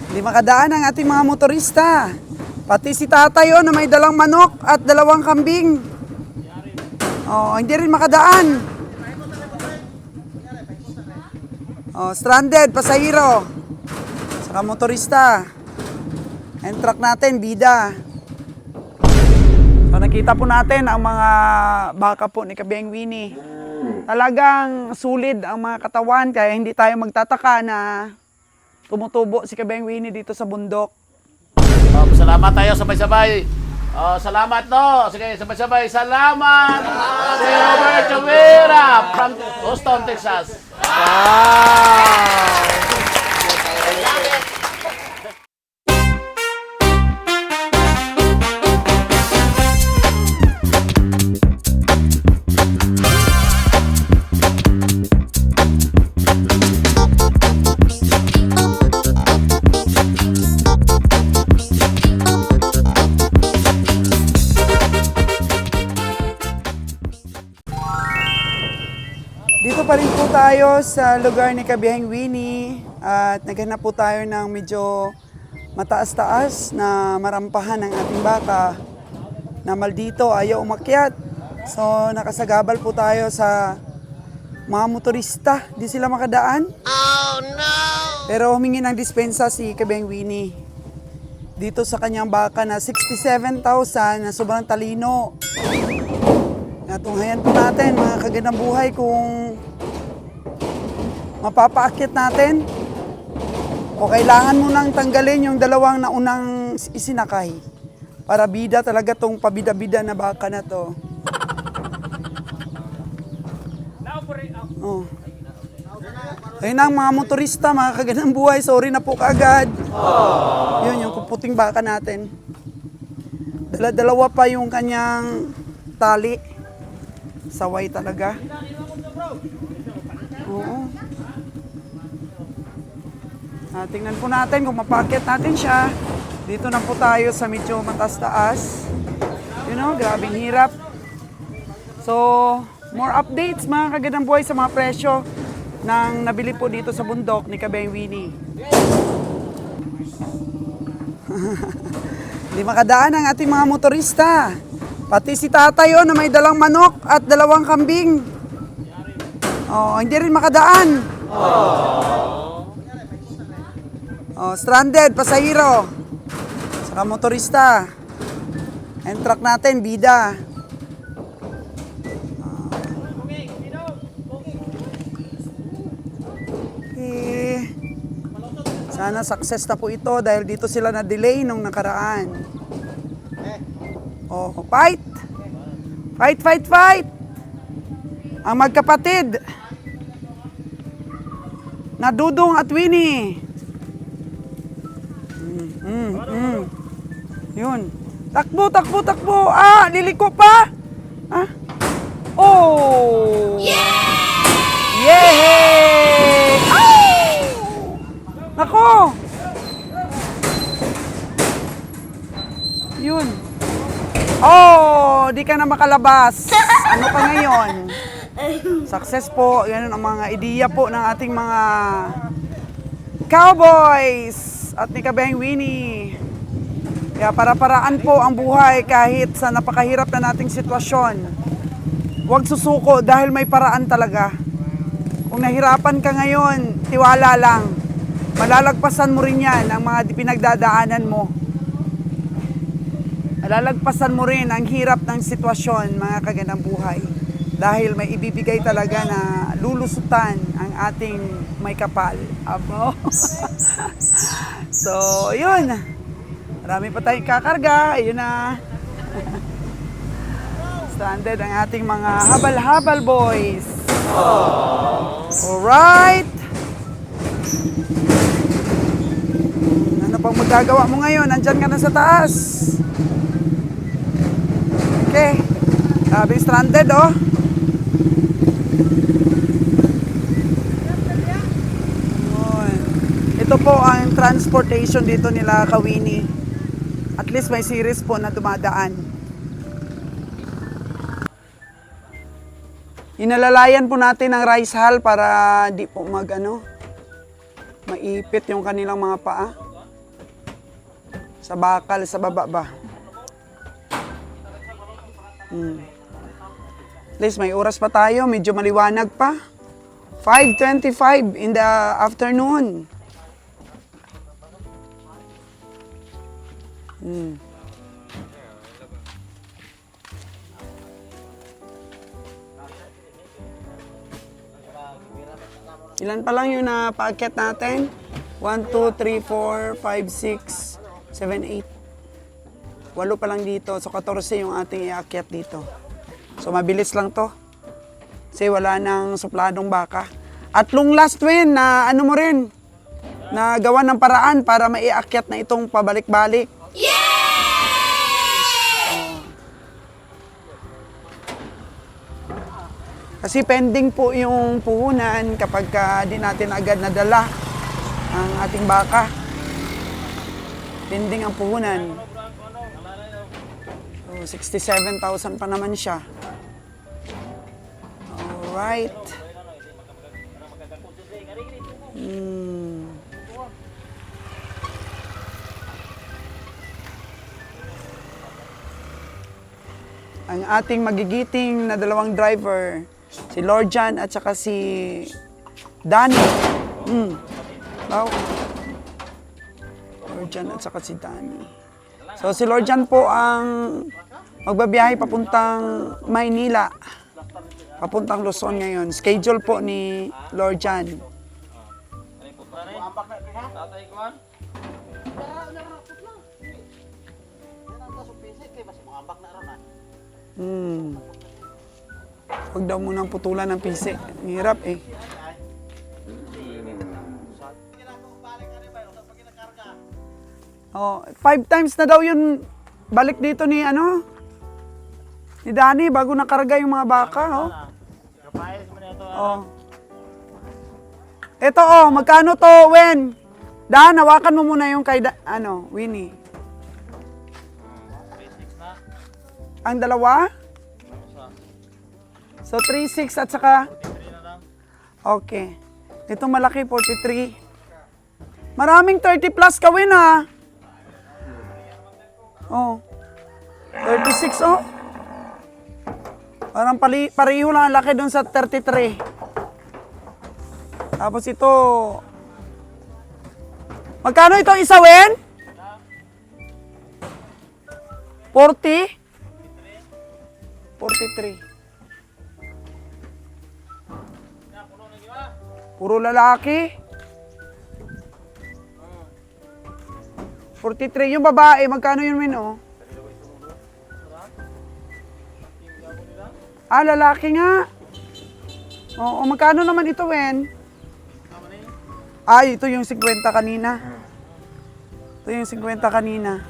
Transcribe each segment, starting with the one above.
Hindi makadaan ang ating mga motorista. Pati si tatay na may dalang manok at 2 kambing. Oh, hindi rin makadaan. Oh, stranded, pasahero. Saka motorista. And truck natin, bida. So nakita po natin ang mga baka po ni Kabeng Winnie. Talagang sulit ang mga katawan kaya hindi tayo magtataka na tumutubo si Kabeng Winnie dito sa bundok. Salamat tayo sabay-sabay. Salamat no. Sige, sabay-sabay. Salamat. Si Robert Chavera from Houston, Texas. Wow! Dito pa rin po tayo sa lugar ni Kabeng Winnie at naghanap po tayo ng medyo mataas-taas na marampahan ng ating baka na maldito ayaw umakyat. So nakasagabal po tayo sa mga motorista, di sila makadaan. Oh no! Pero humingi ng dispensa si Kabeng Winnie dito sa kanyang baka na 67,000 na sobrang talino. Natunghayan po natin mga kagandang buhay kung mapapaakyat natin o kailangan mo nang tanggalin yung 2 naunang isinakay para bida talaga tong pabida-bida na baka na to. Oh. Ayun ang mga motorista, mga kagandang buhay, sorry na po kaagad. Yun yung puting baka natin. Dala-dalawa pa yung kanyang tali. Saway talaga. Oo. Tingnan po natin kung mapakit natin siya. Dito na po tayo sa medyo mataas-taas. You know, grabing hirap. So, more updates mga kagandang buhay sa mga presyo ng nabili po dito sa bundok ni Kabeng Winnie. Hindi makadaan ang ating mga motorista. Pati si tatay na may dalang manok at 2 kambing. Oh, hindi rin makadaan. Oh, stranded, pasahero. Saka motorista. And truck natin, bida. Okay. Sana success na po ito dahil dito sila na-delay nung nakaraan. Oh, fight! Fight, fight, fight! Ang magkapatid na Dudong at Winnie. Yun. Takbo, takbo, takbo! Ah, liliko pa! Ah? Oh! Yeah! Yay! Ay! Nako! Yun. Oh, di ka na makalabas. Ano pa ngayon? Success po. Yan ang mga ideya po ng ating mga cowboys at ni Kabeng Winnie. Kaya para-paraan po ang buhay kahit sa napakahirap na nating sitwasyon. Huwag susuko dahil may paraan talaga. Kung nahirapan ka ngayon, tiwala lang. Malalagpasan mo rin yan ang mga pinagdadaanan mo. Malalagpasan mo rin ang hirap ng sitwasyon, mga kagandang buhay. Dahil may ibibigay talaga na lulusutan ang ating may kapal. Abo. So, yun. Marami pa tayong kakarga. Ayun na. Stranded ang ating mga habal-habal boys. Alright. Ano pang magagawa mo ngayon? Nandyan ka na sa taas. Okay. Sabi stranded, oh. Ito po ang transportation dito nila Kawini. At least may series po na dumadaan. Inalalayan po natin ang rice hull para di po maipit yung kanilang mga paa. Sa bakal, sa baba ba? At least may oras pa tayo, medyo maliwanag pa. 5:25 in the afternoon. Ilan pa lang yung napaakyat natin? 1, 2, 3, 4, 5, 6, 7, 8. 8 pa lang dito. So 14 yung ating iakyat dito. So mabilis lang to. Kasi wala nang supladong baka. At long last win na ano mo rin, na gawa ng paraan para maiakyat na itong pabalik-balik. Kasi pending po yung puhunan kapag di natin agad nadala ang ating baka. Pending ang puhunan. So, 67,000 pa naman siya. Alright. Ang ating magigiting na dalawang driver, si Lordjan at saka si Danny. Wow. Lordjan at saka si Danny. So si Lordjan po ang magbabiyahe papuntang Maynila. Papuntang Luzon ngayon. Schedule po ni Lordjan. Huwag daw munang putulan ng pisi. Hirap eh. Oh, 5 times na daw yun balik dito ni ni Danny bago nakarga yung mga baka, oh. Oh. Ito magkano to, Wen? Dan, hawakan mo muna yung kay Winnie. Ang dalawa? So 3.6 at saka okay. Ito malaki 43. Maraming 30 plus ka, Win, ha. Oh. 36, oh. Parang pareho lang ang laki dun sa 33. Tapos ito. Magkano ito isa, Wen? 40? 43. Puro lalaki. 43. Yung babae, magkano yun, Win, oh? Ah, lalaki nga. Oo, magkano naman ito, Wen? Ay, ito yung 50 kanina. Ito yung 50 kanina.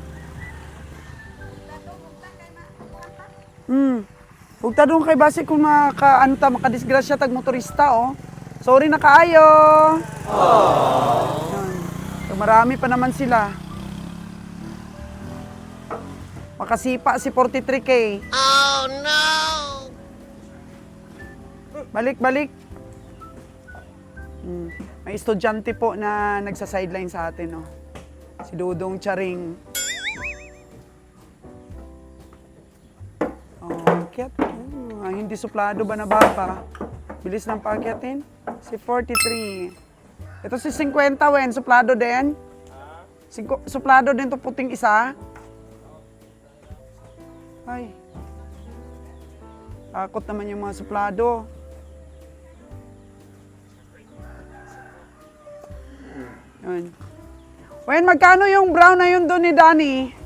Hugta doon kay Basi kung makadisgrasya tag motorista, oh. Sorry na kaayo. So, marami pa naman sila. Makasipa si 43K. Oh no! Balik. May estudyante po na nagsa-sideline sa atin, oh. Si Dudong Charing. Akyat. Hindi suplado ba na baka? Bilis ng paakyatin. Si 43. Ito si 50, Wen. Suplado din. Suplado din to puting isa. Ay. Takot naman yung mga suplado. Yun. Wen, magkano yung brown na yun doon ni Danny?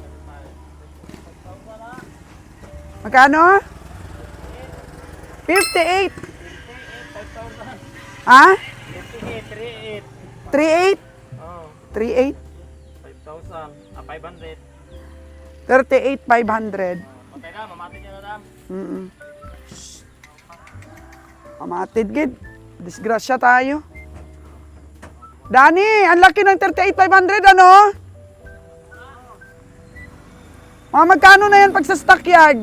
Magkano? 58. Ha? 38? 38? 5,000. 38, 500. Matay na, mamatid niya na. Mamatid, gid. Disgrasya tayo. Danny, ang laki ng 38,500, ano? Mga magkano na yan pag sa stockyard?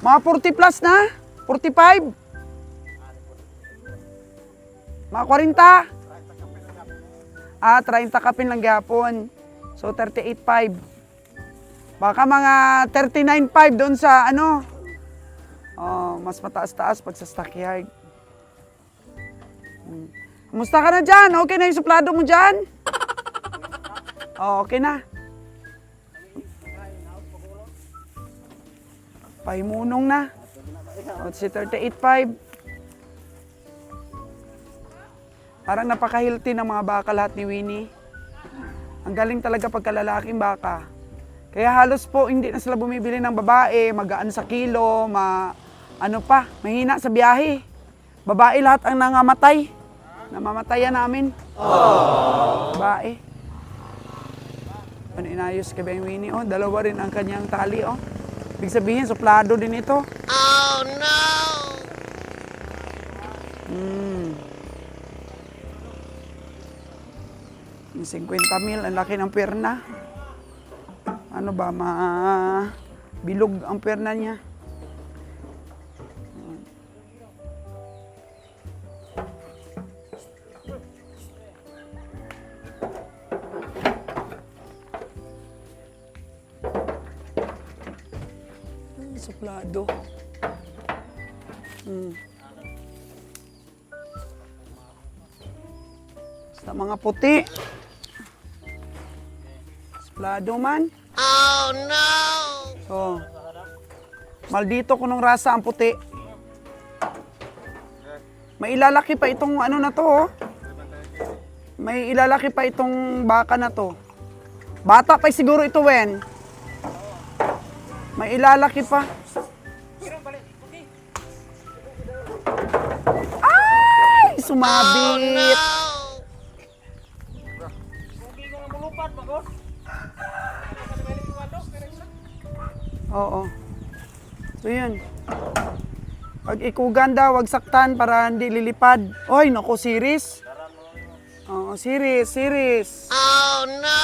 Mga 40 plus na? 45? Mga 40? 30 kapin lang gyapon. So 38.5. Baka mga 39.5 doon sa ano. Oh, mas mataas-taas pag sa stockyard. Kumusta ka na dyan? Okay na yung suplado mo dyan? Oh, okay na. Pahimunong na. O, si 38.5. Parang napaka-healthy ng mga baka lahat ni Winnie. Ang galing talaga pagkalalaking baka. Kaya halos po hindi na sila bumibili ng babae, magaan sa kilo, mahina sa biyahe. Babae lahat ang nangamatay. Namamatayan namin. Babae. Ano inayos kay Beng Winnie? Oh, dalawa rin ang kanyang tali. Oh. Ibig sabihin, suplado din ito. Oh no! Yung 50 mil, ang laki ng perna. Ano ba, bilog ang perna niya. Suplado. Basta mga puti. Suplado man. Oh no! Oh. Maldito kunong rasa ang puti. May ilalaki pa itong ano na to, oh. May ilalaki pa itong baka na to. Bata pa siguro ito, Wen. May ilalaki pa. Ay! Sumabit! Oo. So yun. Pag ikugan daw, wag saktan para hindi lilipad. Oy, naku, series. Oo, series. Oh no!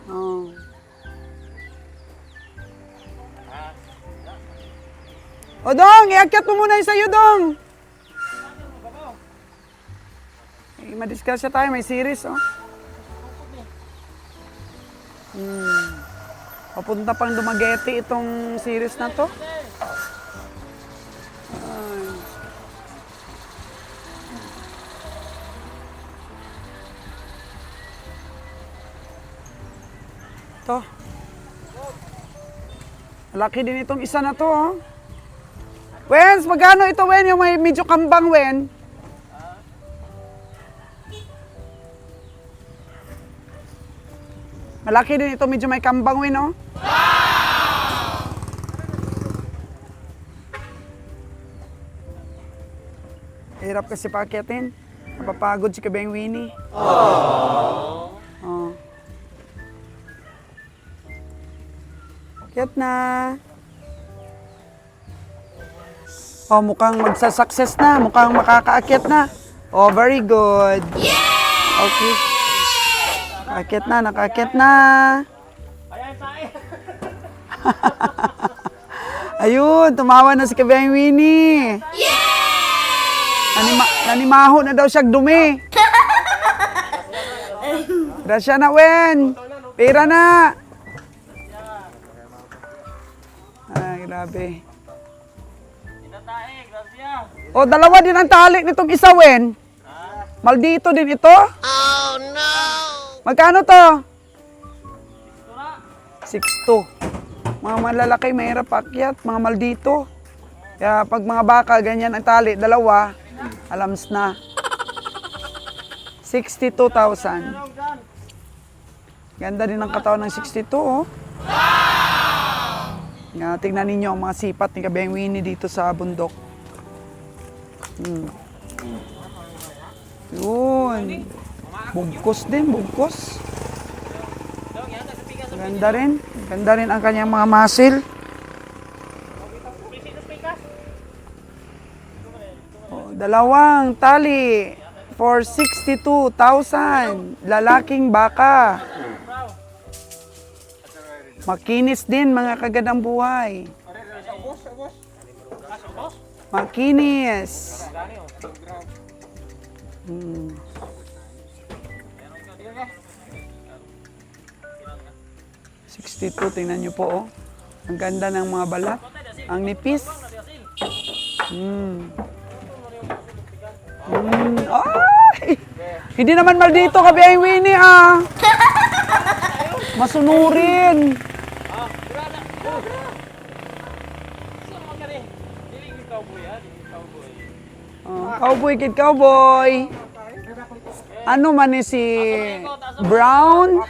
Oh. O Dong, iakyat mo muna yung sa'yo, Dong. Madiscuss tayo, may series, oh. Papunta pang Dumaguete itong series na to. Ay. Ito. Malaki din itong isa na to, oh. Wens, magkano ito, Wen? Yung may medyo kambang, Wen? Malaki din ito, medyo may kambang, Wen, oh. Hirap kasi paakyatin. Napapagod si Kabeng Winnie. Oh. Akyat na. Oh, mukhang magsasucess na. Mukhang makakaakyat na. Oh, very good. Okay. Nakaakyat na. Ayun, tumawa na si Kabeng Winnie. Nanimaho na daw siya dumi. Grasya na, Wen. Pera na. Ay, grabe. O, dalawa din ang tali nitong isa, Wen. Maldito din ito. Oh no! Magkano to? 6'2". Mga malalaki, mahirap akyat, mga maldito. Kaya pag mga baka, ganyan ang tali, dalawa, alams na. 62,000. Ganda din ang katawan ng 62, oh. Tingnan ninyo ang mga sipat ni Kabeng Winnie dito sa bundok. Yun. Bugkos din, bugkos. Ganda rin. Ganda rin ang kanyang mga muscle. Oh, dalawang tali for 62,000. Lalaking baka. Makinis din, mga kagandang buhay. Makinis. 62, tingnan nyo po, oh. Ang ganda ng mga balat. Ang nipis. Ay! Hindi naman mal dito, Kabiyahing Winnie, ah. Masunurin. Cowboy, kid cowboy. Ano man ni si Brown?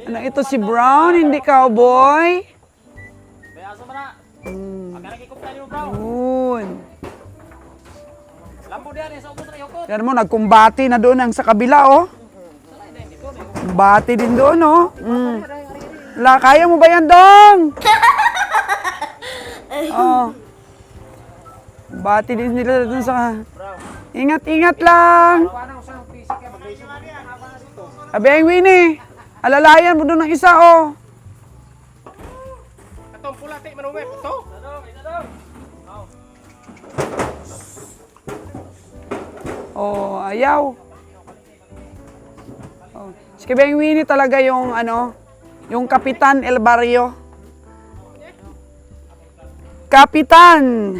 Ano ito si Brown, hindi cowboy? Yun. Yan mo, nagkumbati na doon ang sa kabila, oh. Kumbati din doon, oh. La, kaya mo ba yan, Dong? Oh. Bati din nila doon sa... Ingat-ingat lang. Kabiyahing Winnie, alalayan mo doon ng isa, oh. Atong pulati manungay ito. Oh, ayaw. Oh. Si Kabiyahing Winnie talaga yung ano, yung Kapitan El Barrio. Kapitan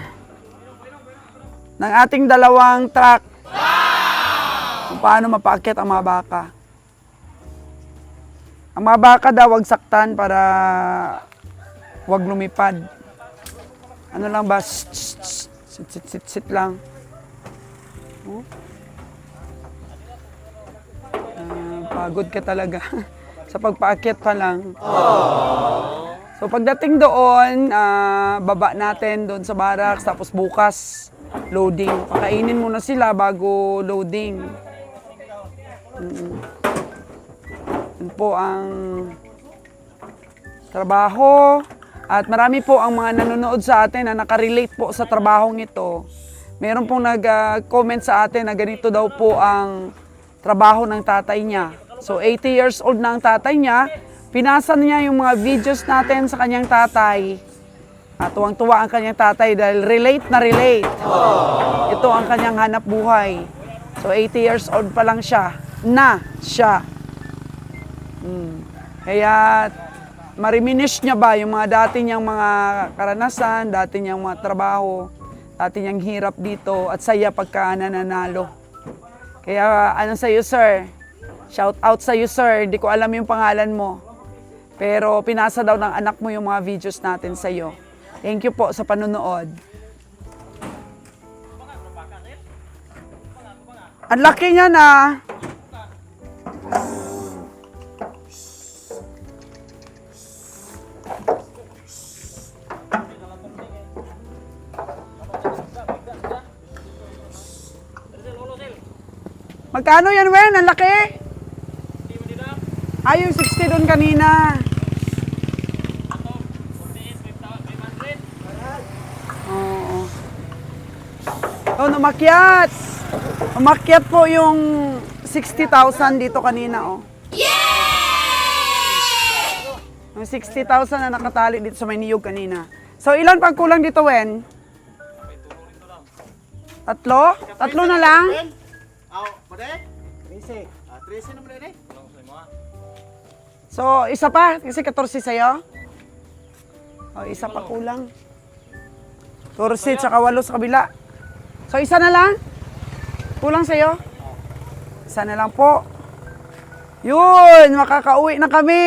ng ating dalawang truck. Kung paano mapaakyat ang mga baka. Ang mga baka daw wag saktan para wag lumipad. Ano lang ba? Sit lang. Oh? Pagod ka talaga sa pagpaakyat pa lang. So pagdating doon, baba natin doon sa barracks, tapos bukas loading. Pakainin muna sila bago loading. Yun po ang trabaho. At marami po ang mga nanonood sa atin na nakarelate po sa trabahong ito. Meron pong nag-comment sa atin na ganito daw po ang trabaho ng tatay niya. So 80 years old na ang tatay niya. Pinasa niya yung mga videos natin sa kanyang tatay. At tuwang-tuwa ang kanyang tatay dahil relate na relate. Ito ang kanyang hanap buhay. So 80 years old pa lang siya. Kaya mariminish niya ba yung mga dati niyang mga karanasan, dati niyang mga trabaho, dati niyang hirap dito at saya pagka nananalo. Kaya ano sa iyo, sir? Shout out sa iyo, sir. Hindi ko alam yung pangalan mo. Pero pinasa daw ng anak mo yung mga videos natin sa iyo. Thank you po sa panonood. Ang laki niya na. Magkano yan, Wen? Ang laki? Ay, yung 60 doon kanina. Oo. Oh, umakyat. Umakyat po yung 60,000 dito kanina, oh. Yung 60,000 na nakatali dito sa may niyog kanina. So, ilan pang kulang dito, Wen? Tatlo? Tatlo na lang? So, isa pa? Kasi 14 sa'yo? O, isa pa kulang. 14 tsaka 8 sa kabila. So, isa na lang? Kulang sa'yo? Isa na lang po. Yun! Makakauwi na kami!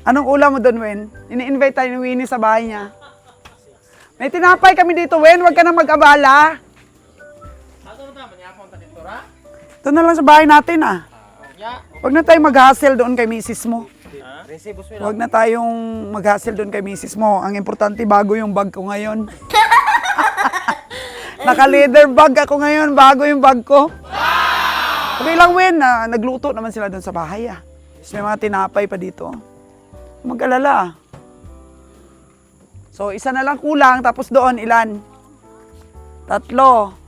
Anong ulam mo doon, Wen? Ini-invite tayo ni Winnie sa bahay niya. May tinapay kami dito, Wen. Huwag ka nang mag-abala. Ito na lang sa bahay natin, ah. Huwag na tayong mag-hustle doon kay misis mo. Huwag na tayong mag-hustle doon kay misis mo. Ang importante, bago yung bag ko ngayon. Naka-leather bag ako ngayon, bago yung bag ko. Okay lang, Wen, na nagluto naman sila doon sa bahay, ah. Tapos may mga tinapay pa dito. Mag-alala. So, isa na lang kulang, tapos doon, ilan? 3.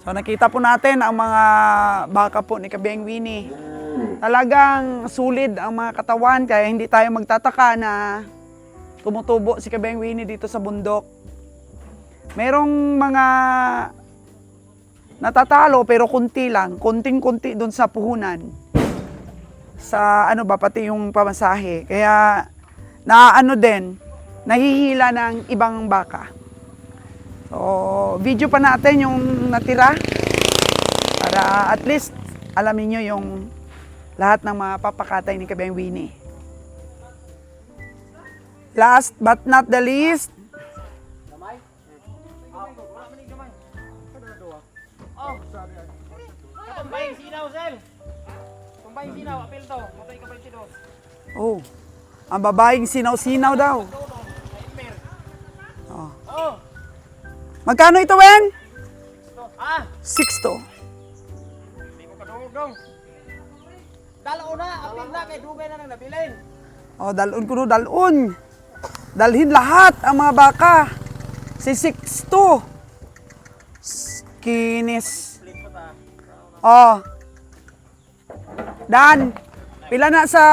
So, nakita po natin ang mga baka po ni Kabiyahing Winnie. Talagang sulit ang mga katawan, kaya hindi tayo magtataka na tumutubo si Kabiyahing Winnie dito sa bundok. Merong mga natatalo pero kunti lang, kunting-kunti doon sa puhunan. Sa ano ba, pati yung pamasahe. Kaya naano din, nahihila ng ibang baka. So, video pa natin yung natira para at least alamin nyo yung lahat ng mga papakatay ni Kabeng Winnie. Last but not the least, Pambayang sinaw, Sel. Pambayang sinaw, apel to. Matay ka ba ito? oh, ang babaeng sinaw-sinaw daw. Oh. Oh. Magkano ito, Wen? Ah, 6 to. hindi ko kadungog dong. Dalaw na, apel na, kay dugay na nang nabilin. Oh, dalun ko no, dalun. Dalhin lahat ang mga baka. Si 6'2". Kinis. Oh. Dan. Pila na sa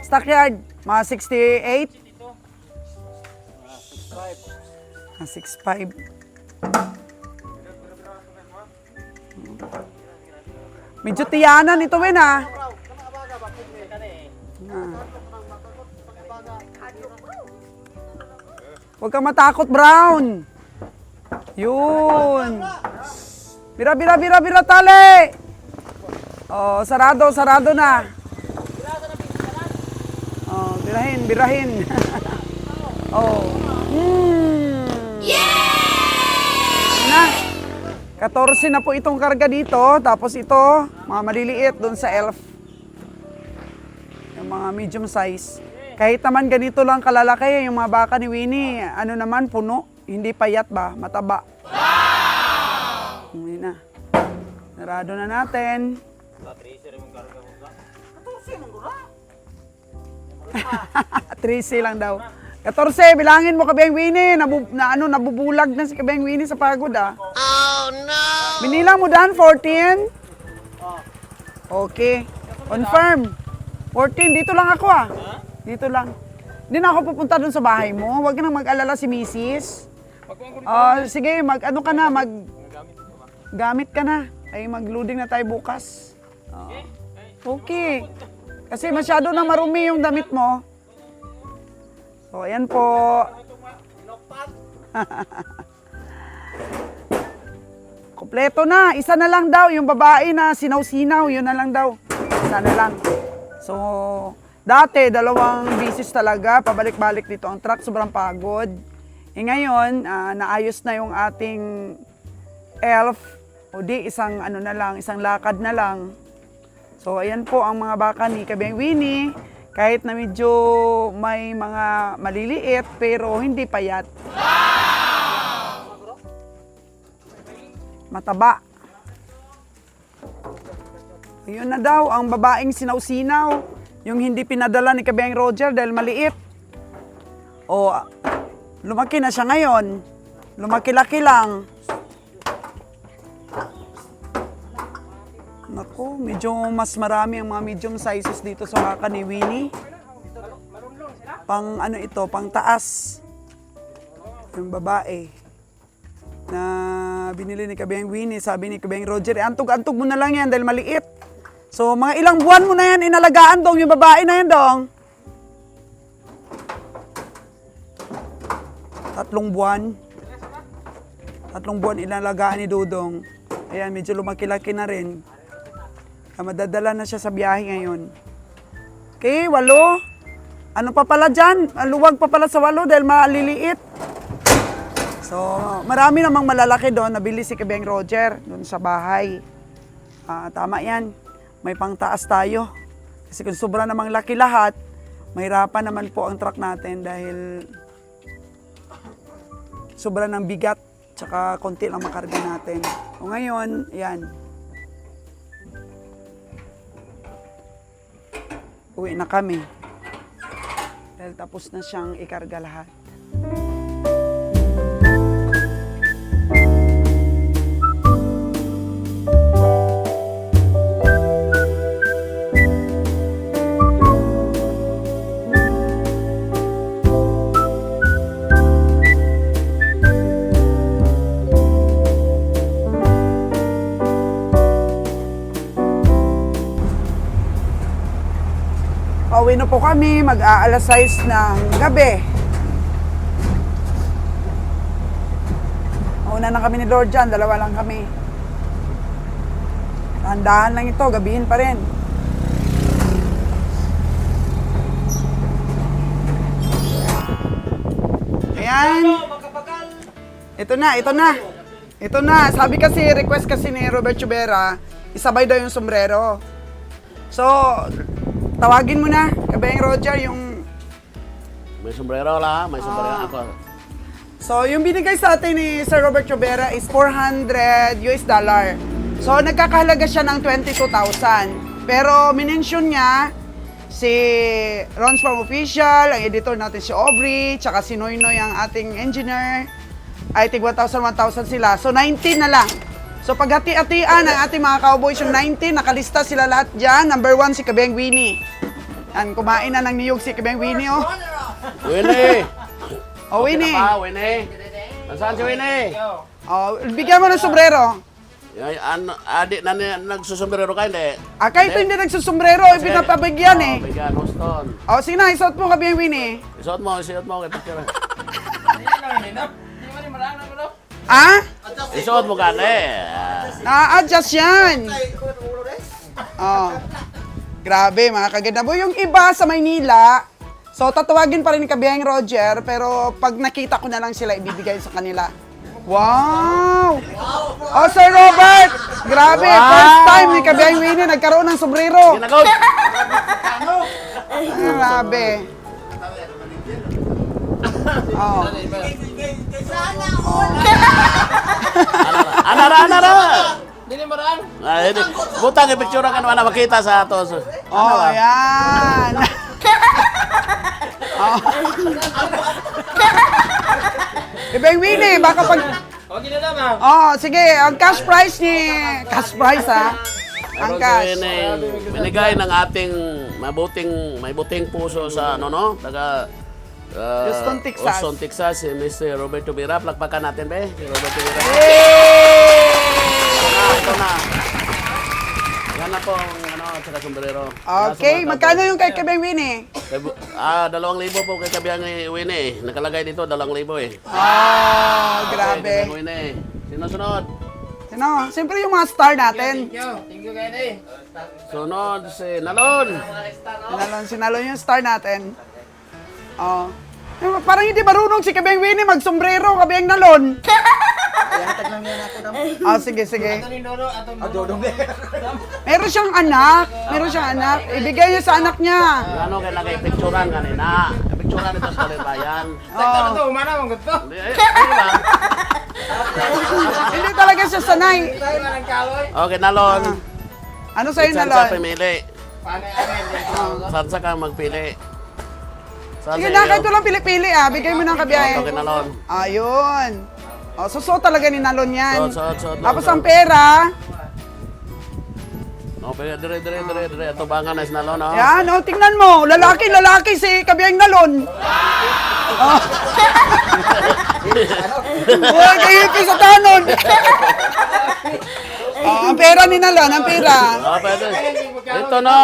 stockyard? Mga 68? 6'5". Medyo tiyanan ito, Wen, ah. Huwag kang matakot, Brown. Yun. Bira, tali. Oh, sarado na. Oh, birahin. Oh. Na. 14 na po itong karga dito. Tapos ito, mga maliliit doon sa elf. Yung mga medium size. Kahit naman ganito lang kalalaki, yung mga baka ni Winnie, ano naman, puno. Hindi payat ba? Mataba. Wow! Hindi na. Narado na natin. 13 lang daw. 14, bilangin mo Kabeng Winnie. Nabubulag na si Kabeng Winnie sa pagod, ah. Oh no! Binilang mo dan, 14? Okay. Confirm. 14, dito lang ako, ah. Dito lang. Hindi na ako pupunta dun sa bahay mo. Huwag ka nang mag-alala si Mrs. Sige, ano ka na, gamit ka na. Ay, mag-loading na tayo bukas. Okay. Kasi masyado na marumi yung damit mo. So, ayan po. Kompleto na. Isa na lang daw. Yung babae na sinaw-sinaw, yun na lang daw. Isa na lang. So, dati, 2 bisis talaga, pabalik-balik dito ang truck, sobrang pagod. Ngayon, naayos na yung ating elf. O di, isang lakad na lang. So, ayan po ang mga baka ni Kabeng Winnie. Kahit na medyo may mga maliliit, pero hindi payat. Mataba. Ayun na daw, ang babaeng sinaw-sinaw. Yung hindi pinadala ni Kabeng Roger dahil maliit. O, lumaki na siya ngayon. Lumaki-laki lang. Naku, medyo mas marami ang mga medium sizes dito sa baka ni Winnie. Pang ano ito, pang taas. Yung babae na binili ni Kabeng Winnie, sabi ni Kabeng Roger, antog-antog mo na lang yan dahil maliit. So, mga ilang buwan mo na yan inalagaan, Dong, yung babae na yan, Dong. 3 buwan. 3 buwan inalagaan ni Dudong. Ayan, medyo lumaki-laki na rin. Madadala na siya sa biyahe ngayon. Okay, 8. Ano pa pala dyan? Luwag pa pala sa 8 dahil maliliit. So, marami namang malalaki doon. Nabili si Kabeng Roger doon sa bahay. Tama yan. May pangtaas tayo. Kasi kung sobra namang laki lahat, mahirapan naman po ang truck natin dahil sobra ng bigat. Tsaka konti lang makarga natin. O ngayon, yan. Uwi na kami. Dahil tapos na siyang ikarga lahat. Uuwi na po kami, mag-aalas 6 ng gabi. Una na kami ni Lord dyan, dalawa lang kami. Tandaan lang ito, gabihin pa rin. Ayan. Ito na, ito na. Ito na. Sabi kasi, request kasi ni Robert Chubera, isabay daw yung sombrero. So, tawagin mo na, Kabayang Roger, yung... May sombrero la, may sombrero ako. So, yung binigay sa atin ni Sir Robert Chubera is $400. So, nagkakahalaga siya ng 22,000. Pero, minention niya si Ron's Farm Official, ang editor natin si Aubrey, tsaka si Noynoy ang ating engineer. I think 1,000 sila. So, 19 na lang. So, paghati-hatian ng ating mga cowboys yung 19, nakalista sila lahat dyan. Number 1, si Kabayang Winnie. Yan, kumain na ng niyog si Kabayang Winnie, oh. Winnie! Oh, Winnie. Pa, Winnie. Nasaan si Winnie? Oh, bigyan mo ng sombrero. Adik na nagsusombrero ka, hindi? Kahit hindi nagsusombrero, pinapabigyan eh. Bigyan, Houston. Oh, sige na, isuot mo Kabayang Winnie. Isuot mo, kay picture. Ah? Isuot mo ka, Na-adjust yan. Oh. Grabe, mga kaganda. Yung iba sa Maynila, so tatawagin pa rin ni Kabayang Roger, pero pag nakita ko na lang sila, ibibigay sa kanila. Wow! Oh, Sir Robert! Grabe, Wow! first time ni Kabayang Winnie nagkaroon ng sombrero. Ginagaw! Grabe. Oh. Anara! Dili mo ran. Butang i-picture ka naman na makita sa ato. Oh, ayan. Oh. Kabayang Winnie, baka pag... Okay na naman. Oh, sige, ang cash price ni... Cash price, ha? Ang cash. Binigay ng ating may buting puso sa taga Houston, Texas. Houston, Texas, si Mr. Roberto Vera. Plakpakan natin, be. Si Roberto Vera. Ito na. Yan na po ang tsaka sombrero. Okay, magkano yung kay Kabayang Winnie? 2,000 po kay Kabayang Winnie. Nakalagay dito 2,000 eh. Oh, grabe. Kabayang Winnie. Sino sunod? Sino? Siyempre yung mga star natin. Thank you, Kenny. Sunod si Nalon. Sinalon yung star natin. Oh. Parang hindi marunong si Kabayang Winnie magsombrero, Kabayang Nalon. Oh, sige. Meron siyang anak. Ibigay niya sa anak niya. Ano kaya nagay-picturean kanina? Picturean ito sa bayan. Oh. Umana mong gusto. Diba? Hindi talaga siya sanay. Tayo na ng kaloy. Okay, Nalon. Ano sa'yo, Saan Nalon? sa pumili? Saan sa ka magpili? Saan Sige sa na, iyo? kahit walang pili-pili Bigay mo ng kabiyahe. Okay, Nalon. Ayun. Oh, suso talaga ni Nalon yan. Suot. Tapos ang pera, Okay, dire. Ito ba nga na si Nalon, oh? yan, tingnan mo. Lalaki si Kabiyang Nalon. Oh. Huwag kayo sa tanon. Oh, ang pera ni Nalon, ang pera. Pwede. Ito, no.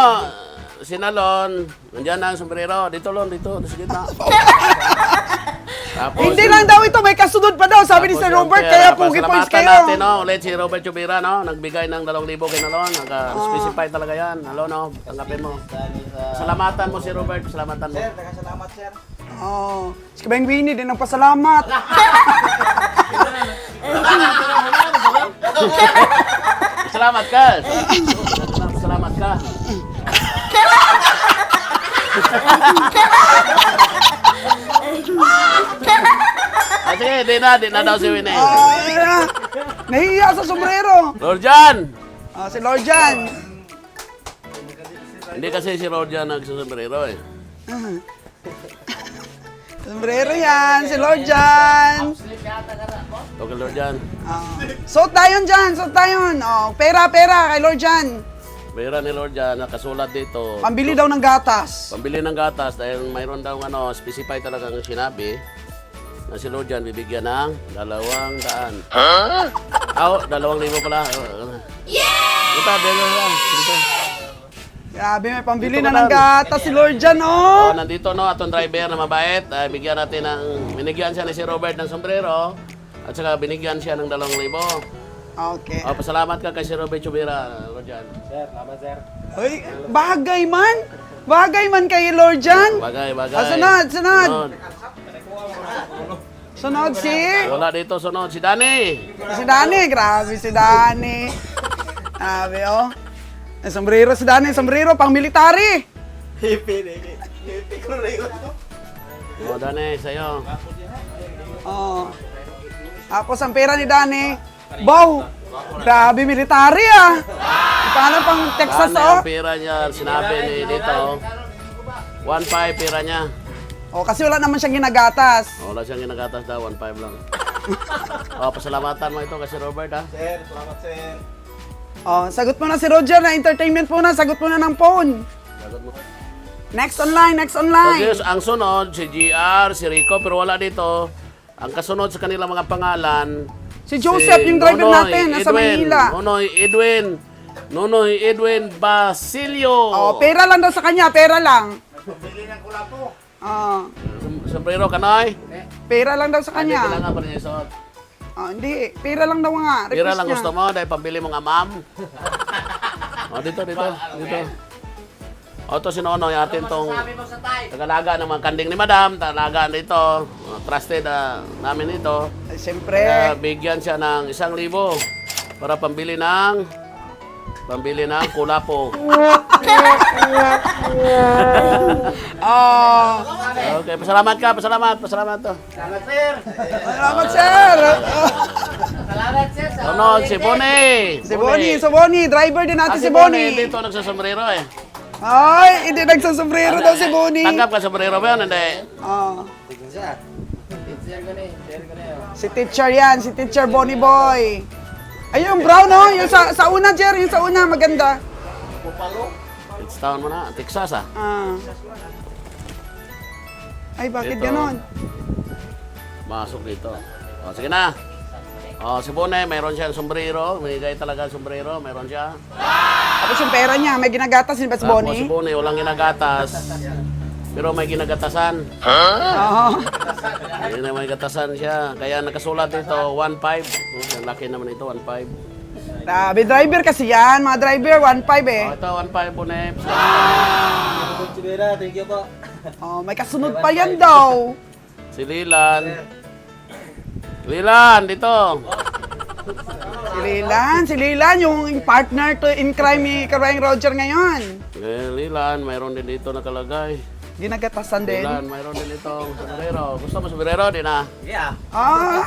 Si Nalon, nandiyan na ang sombrero. Dito, sa gitna. Tapos, Hindi lang daw ito, may kasunod pa daw. Sabi ni Sir Robert, kaya pugi points Pasalamatan kayo. natin, no? Ulit si Robert Chubera, no? Nagbigay ng 2,000 kay Nalon. Nag-specify talaga yan. Nalon, no? Tanggapin mo. Salamatan mo si Robert. Salamatan mo. Salamat, sir. Oh, si Kabayang Winnie din ang pasalamat. Salamat ka. Salamat ka. Sige, di na daw si Winnie. Nahihiya sa sombrero. Lord Jan! Si Lord Jan. Hindi kasi si Lord Jan nagsusombrero eh. Sombrero yan, si Lord Jan. Okay, Lord Jan. Suot tayo dyan. Oh, pera kay Lord Jan. Pera ni Lord Jan, nakasulat dito. Pambili daw ng gatas. Pambili ng gatas dahil mayroon daw specify talaga ng sinabi na si Lord Jan bibigyan ng 200. Huh? 2,000 pala. Yeah! Ito, dito. Grabe, may pambili Dito na ka ng lang. gatas si Lord dyan, Oh, oh. nandito no, atong driver na mabait. Bigyan natin binigyan siya ni si Robert ng sombrero. At saka binigyan siya ng 2,000. Okay. Oh, pasalamat ka kay si Robert Chubira, Rojan. Sir, salamat sir. Uy, bagay man. Bagay man kay Lord dyan. Bagay. Sunod. Sunod si... Wala dito, sunod. Si Danny. Si Dani, grabe si Dani. Grabe, oh. May sombrero si Dani, sombrero pang military. Oh, Danny, sa'yo. Oh. Tapos ang pera ni Dani, bow. Grabe, military ah. Paano pang Texas, Danny, oh? ang pera niya, sinabi ni dito. 1,500 pera niya. Oh, kasi wala naman siyang ginagatas. Wala siyang ginagatas daw, 1,500 lang. Oh, pasalamatan mo ito kasi Robert, ha? Sir, salamat sir. Oh, sagot mo na si Roger na entertainment muna, sagot mo na ng phone. Sagot mo. Next online. So, yes, ang sunod, si GR, si Rico, pero wala dito. Ang kasunod sa kanilang mga pangalan, Si Joseph, yung driver natin, nasa Manila. Nonoy Edwin Basilio. Oh, pera lang daw sa kanya, pera lang. Oh, Sombrero, kanoy? pera lang daw sa Hindi, kanya. kailangan pa rin niya isuot. Oh, hindi, pera lang daw nga. Pira request lang niya. gusto mo dahil pambili mong amam. Dito. O, ito si Nonoy, atin tong tagalaga ng mga kanding ni Madam, tagalaga dito, trusted namin ito. Eh, Siyempre. Kaya bigyan siya ng 1,000 para pambili ng kulapo. Oh, Okay, pasalamat to. Salamat sir. salamat sir. Salamat sir. Sunod, si Bonnie. Si Bonnie, driver din natin si Bonnie. Dito nagsasombrero eh. Ay, hindi nagsasombrero daw si Bonnie. Tanggap ka sombrero ba yun? Hindi. Oh. Si teacher yan, si teacher Bonnie Boy. Ay, yung brown, oh. Yung sa una, Jer. Yung sa una, maganda. It's town mo na. Texas ah. Ah. Ay, bakit Ito. ganon? Masok dito. O, sige na. O, si Bonnie, mayroon siyang sombrero. May talaga sombrero. Mayroon siya. Tapos yung pera niya, may ginagatas din ba si Tapos Bonnie? si Bonnie, walang ginagatas. Pero may ginagatasan. Oo. Hindi na may gatasan siya. Kaya nakasulat dito, 1,500. Ang laki naman ito, 1,500. Grabe, driver kasi yan. Mga driver, 1.5 eh. O, ito, 1,500 Bonnie. Chubera, thank you po. Oh, may kasunod pa yan daw. Si Lilan. Lilan, dito. Si Lilan, yung partner to in crime ni Karueng Roger ngayon. Lilan, mayroon din dito nakalagay. Ginagatasan din. Lilan, mayroon din dito sombrero. Gusto mo sombrero? Di na. Yeah. Ah,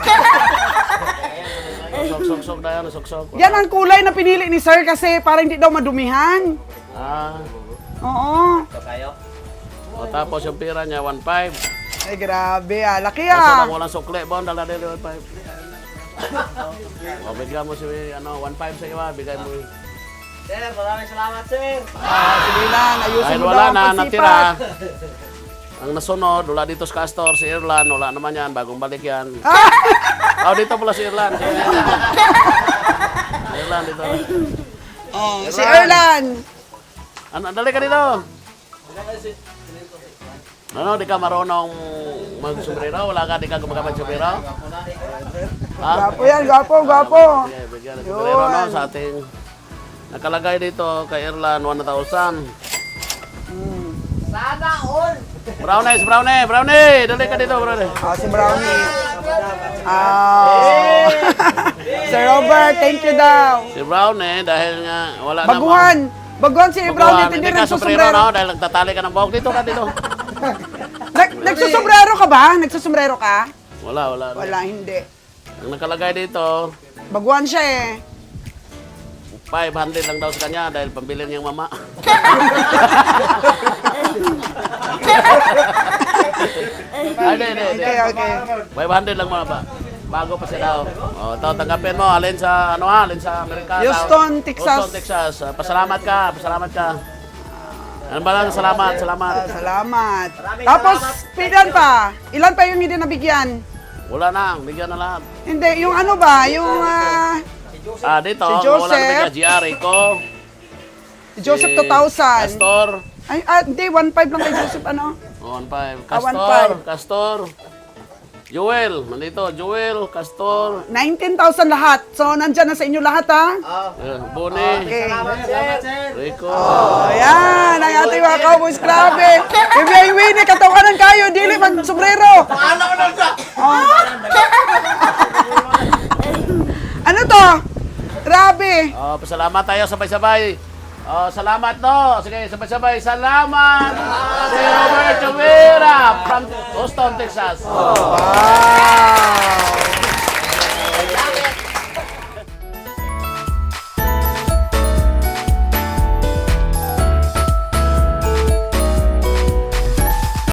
Sok-sok na yan, sok-sok. yan ang kulay na pinili ni Sir kasi para hindi daw madumihan. Ah. Oo. Ito kayo. O, tapos yung pira niya, 1,500. Ay, grabe ah. Laki Kaso ah. lang walang sukle, bon, dala din 1,500. O, bigyan mo si, 1,500 sa iwa, bigay mo. Sir, maraming salamat sir. Ah, si Lilan, ayusin Dahil mo wala daw ang na, pagsipat. natira. Ang nasunod, wala dito sa Castor, si Irlan, wala naman yan, bagong balik yan. Oh, dito pala si Irlan. Si Irlan, dito. Oh, si Erlan. Ano, dali ka dito. Ano, di ka marunong mag-sombrero? Wala ka, di ka gumagamit sombrero? Ha? Gwapo yan, gwapo. Sige, bigyan ng sombrero no, sa ating nakalagay dito kay Irlan, 1,000. Sana all. Brownie! Dali ka dito, Brownie. Ah, si Brownie. Ah. Sir Robert, thank you daw. Si Brownie, dahil nga wala Baguhan si Brownie, Hindi hindi ka sombrero nagsusombrero. no, dahil nagtatali ka ng buhok. Dito ka, dito. Nagsusombrero ka ba? Nagsusombrero ka? Wala. Wala, hindi. Ang nakalagay dito, Baguhan siya eh. 500 lang daw sa kanya dahil pambili niyang mama. Hindi. Okay. 500 lang muna ba? Bago pa siya daw. O, ito, tanggapin mo. Alin sa, alin sa Amerika. Houston, Texas. Houston, Texas. Pasalamat ka. Ano ba lang? Salamat. Salamat. Tapos, ilan pa yung hindi nabigyan? Wala na. Bigyan na lahat. Hindi, yung ano ba? Yung, Dito. Si Joseph. Wala na bigyan. GR ko. Joseph, Si 2,000. Castor. Ay, hindi, 1,500 lang kay Joseph, ano? 1.5. 1.5. Castor. Joel. Nandito. Joel. Castor. 19,000 lahat. So, nandyan na sa inyo lahat, ha? Boni. Okay. Rico. Oh, yan, ang ating mga cowboys, grabe. Ibigay Winnie, katawanan kayo, dili mag sombrero. Oh. Ano to? Grabe. Pasalamat tayo sabay-sabay. Salamat no. Sige, sabay-sabay. Salamat. Si Robert Jovera from Houston, Texas. Wow.